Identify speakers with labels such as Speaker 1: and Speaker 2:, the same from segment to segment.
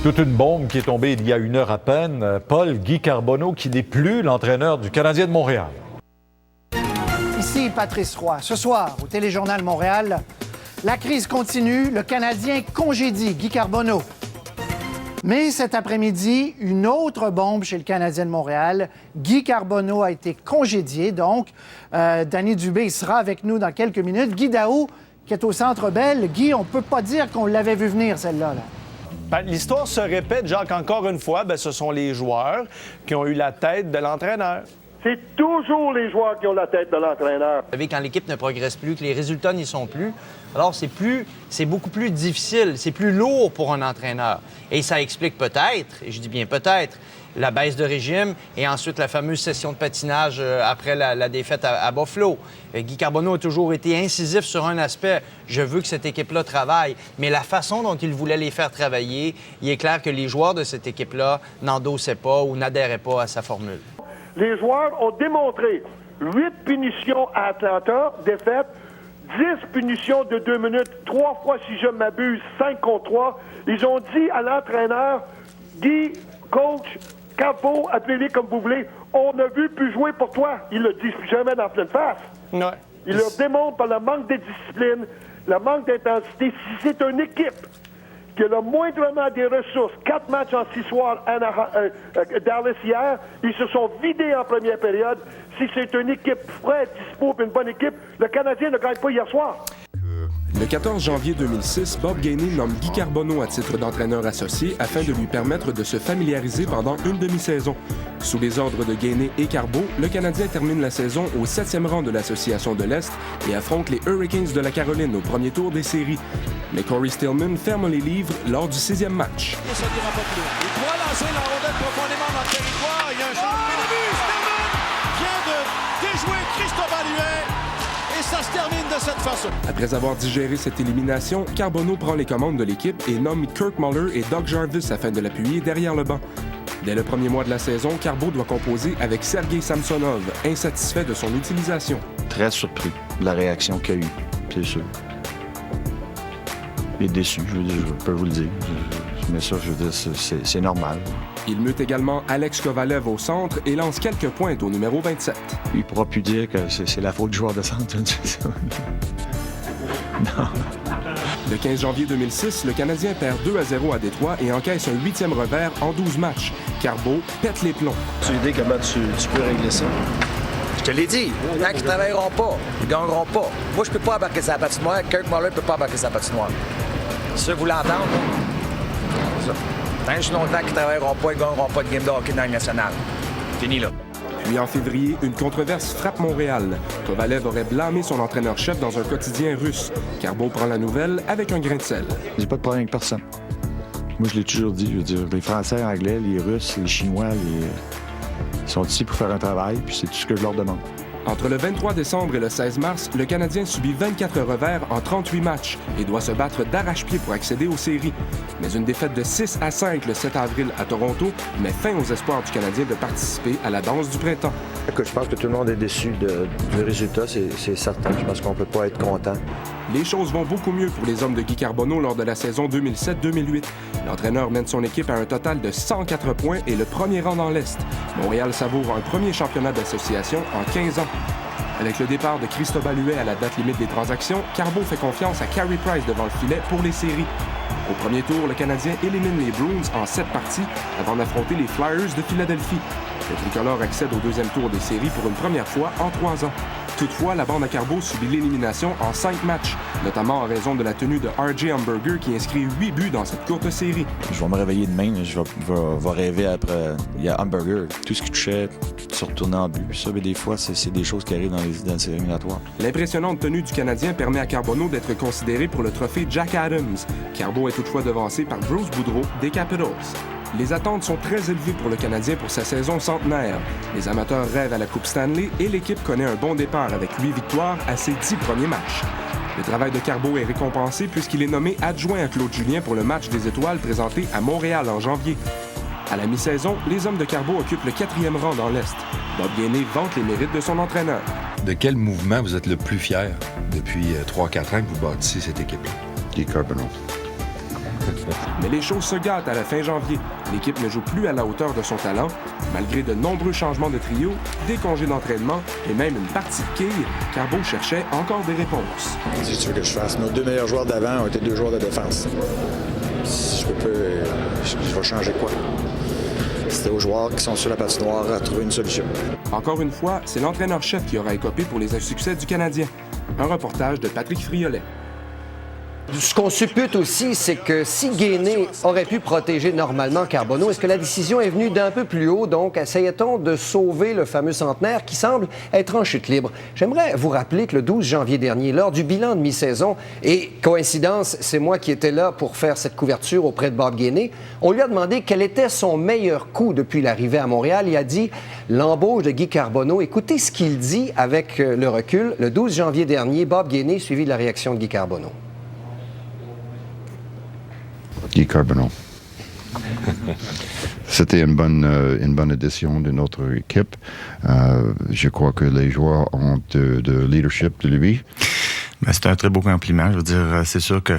Speaker 1: Toute une bombe qui est tombée il y a une heure à peine. Paul Guy Carbonneau, qui n'est plus l'entraîneur du Canadien de Montréal.
Speaker 2: Ici Patrice Roy. Ce soir, au Téléjournal de Montréal, la crise continue. Le Canadien congédie Guy Carbonneau. Mais cet après-midi, une autre bombe chez le Canadien de Montréal. Guy Carbonneau a été congédié. Donc, Danny Dubé sera avec nous dans quelques minutes. Guy Daou, qui est au Centre Bell. Guy, on peut pas dire qu'on l'avait vu venir, celle-là. Là.
Speaker 3: L'histoire se répète, Jacques, encore une fois. Ce sont les joueurs qui ont eu la tête de l'entraîneur.
Speaker 4: C'est toujours les joueurs qui ont la tête de l'entraîneur.
Speaker 5: Vous savez, quand l'équipe ne progresse plus, que les résultats n'y sont plus, alors c'est beaucoup plus difficile, c'est plus lourd pour un entraîneur. Et ça explique peut-être, et je dis bien peut-être, la baisse de régime et ensuite la fameuse session de patinage après la défaite à Buffalo. Guy Carbonneau a toujours été incisif sur un aspect. Je veux que cette équipe-là travaille. Mais la façon dont il voulait les faire travailler, il est clair que les joueurs de cette équipe-là n'endossaient pas ou n'adhéraient pas à sa formule.
Speaker 4: Les joueurs ont démontré 8 punitions à Atlanta, défaite, 10 punitions de 2 minutes, 3 fois, si je m'abuse, 5 contre 3. Ils ont dit à l'entraîneur, Guy, coach, Capo, appelez-les comme vous voulez, on n'a vu plus jouer pour toi. Ils le disent plus jamais dans pleine face.
Speaker 3: Ouais.
Speaker 4: Ils leur démontrent par le manque de discipline, le manque d'intensité. Si c'est une équipe qui a le moindrement des ressources, 4 matchs en 6 soirs à Dallas hier, ils se sont vidés en première période. Si c'est une équipe fraîche, dispo, une bonne équipe, le Canadien ne gagne pas hier soir.
Speaker 6: Le 14 janvier 2006, Bob Gainey nomme Guy Carbonneau à titre d'entraîneur associé afin de lui permettre de se familiariser pendant une demi-saison. Sous les ordres de Gainey et Carbeau, le Canadien termine la saison au 7e rang de l'Association de l'Est et affronte les Hurricanes de la Caroline au premier tour des séries. Mais Corey Stillman ferme les livres lors du 6e match.
Speaker 7: Il doit lancer la rondelle profondément dans le territoire. Il y a un changement de but. Stillman vient de déjouer Christophe Alluet. Et ça se termine de cette façon.
Speaker 6: Après avoir digéré cette élimination, Carbonneau prend les commandes de l'équipe et nomme Kirk Muller et Doug Jarvis afin de l'appuyer derrière le banc. Dès le premier mois de la saison, Carbeau doit composer avec Sergei Samsonov, insatisfait de son utilisation.
Speaker 8: Très surpris de la réaction qu'il y a eu, c'est sûr. Et déçu, je peux vous le dire. Mais ça, je veux dire, c'est normal.
Speaker 6: Il mute également Alex Kovalev au centre et lance quelques pointes au numéro 27.
Speaker 8: Il ne pourra plus dire que c'est la faute du joueur de centre. Non.
Speaker 6: Le 15 janvier 2006, le Canadien perd 2-0 à Détroit et encaisse un 8e revers en 12 matchs. Carbeau pète les plombs.
Speaker 9: Tu as idée comment tu peux régler ça?
Speaker 10: Je te l'ai dit, tant qu'ils ne travailleront pas, ils ne gagneront pas. Moi, je peux pas embarquer sa patinoire, Kirk Muller ne peut pas embarquer sa patinoire. C'est ça que vous voulez entendre? C'est ça. Tant que longtemps qu'ils ne travailleront pas, ils ne gagneront pas de game de hockey dans le national. Fini là.
Speaker 6: Puis en février, une controverse frappe Montréal. Kovalev aurait blâmé son entraîneur-chef dans un quotidien russe. Carbeau prend la nouvelle avec un grain de sel.
Speaker 8: J'ai pas de problème avec personne. Moi, je l'ai toujours dit. Je veux dire, les Français, les Anglais, les Russes, les Chinois, ils sont ici pour faire un travail, puis c'est tout ce que je leur demande.
Speaker 6: Entre le 23 décembre et le 16 mars, le Canadien subit 24 revers en 38 matchs et doit se battre d'arrache-pied pour accéder aux séries. Mais une défaite de 6-5 le 7 avril à Toronto met fin aux espoirs du Canadien de participer à la danse du printemps.
Speaker 9: Écoute, je pense que tout le monde est déçu du résultat, c'est certain. Je pense qu'on ne peut pas être content.
Speaker 6: Les choses vont beaucoup mieux pour les hommes de Guy Carbonneau lors de la saison 2007-2008. L'entraîneur mène son équipe à un total de 104 points et le premier rang dans l'Est. Montréal savoure un premier championnat d'association en 15 ans. Avec le départ de Christophe Alluet à la date limite des transactions, Carbeau fait confiance à Carey Price devant le filet pour les séries. Au premier tour, le Canadien élimine les Bruins en 7 parties avant d'affronter les Flyers de Philadelphie. Le tricolore accède au deuxième tour des séries pour une première fois en 3 ans. Toutefois, la bande à Carbeau subit l'élimination en 5 matchs, notamment en raison de la tenue de R.J. Hamburger qui inscrit 8 buts dans cette courte série.
Speaker 8: Je vais me réveiller demain, je vais rêver après. Il y a Hamburger, tout ce qui touchait, se retournait en but. Ça, mais des fois, c'est des choses qui arrivent dans les séries éliminatoires.
Speaker 6: L'impressionnante tenue du Canadien permet à Carbonneau d'être considéré pour le trophée Jack Adams. Carbeau est toutefois devancé par Bruce Boudreau des Capitals. Les attentes sont très élevées pour le Canadien pour sa saison centenaire. Les amateurs rêvent à la Coupe Stanley et l'équipe connaît un bon départ avec 8 victoires à ses 10 premiers matchs. Le travail de Carbeau est récompensé puisqu'il est nommé adjoint à Claude Julien pour le match des étoiles présenté à Montréal en janvier. À la mi-saison, les hommes de Carbeau occupent le 4e rang dans l'Est. Bob Gainey vante les mérites de son entraîneur.
Speaker 11: De quel mouvement vous êtes le plus fier depuis 3-4 ans que vous bâtissez cette équipe-là?
Speaker 8: Guy Carbonneau.
Speaker 6: Mais les choses se gâtent à la fin janvier. L'équipe ne joue plus à la hauteur de son talent. Malgré de nombreux changements de trio, des congés d'entraînement et même une partie de quilles, Carbeau cherchait encore des réponses.
Speaker 12: Qu'est-ce que tu veux que je fasse? Nos deux meilleurs joueurs d'avant ont été deux joueurs de défense. Je peux pas... Je vais changer quoi? C'était aux joueurs qui sont sur la patinoire à trouver une solution.
Speaker 6: Encore une fois, c'est l'entraîneur-chef qui aura écopé pour les insuccès du Canadien. Un reportage de Patrick Friolet.
Speaker 13: Ce qu'on suppute aussi, c'est que si Guéné aurait pu protéger normalement Carbonneau, est-ce que la décision est venue d'un peu plus haut? Donc, essayait-on de sauver le fameux centenaire qui semble être en chute libre? J'aimerais vous rappeler que le 12 janvier dernier, lors du bilan de mi-saison, et coïncidence, c'est moi qui étais là pour faire cette couverture auprès de Bob Guéné, on lui a demandé quel était son meilleur coup depuis l'arrivée à Montréal. Il a dit l'embauche de Guy Carbonneau. Écoutez ce qu'il dit avec le recul. Le 12 janvier dernier, Bob Guéné, suivi de la réaction de Guy Carbonneau.
Speaker 14: Guy Carbonneau. C'était une bonne addition de notre équipe. Je crois que les joueurs ont de leadership de lui.
Speaker 15: Ben, c'est un très beau compliment. Je veux dire, c'est sûr que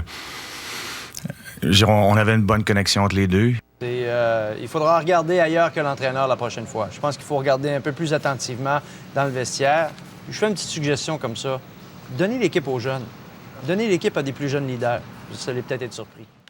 Speaker 15: on avait une bonne connexion entre les deux.
Speaker 5: Il faudra regarder ailleurs que l'entraîneur la prochaine fois. Je pense qu'il faut regarder un peu plus attentivement dans le vestiaire. Je fais une petite suggestion comme ça. Donnez l'équipe aux jeunes. Donnez l'équipe à des plus jeunes leaders. Vous allez peut-être être surpris.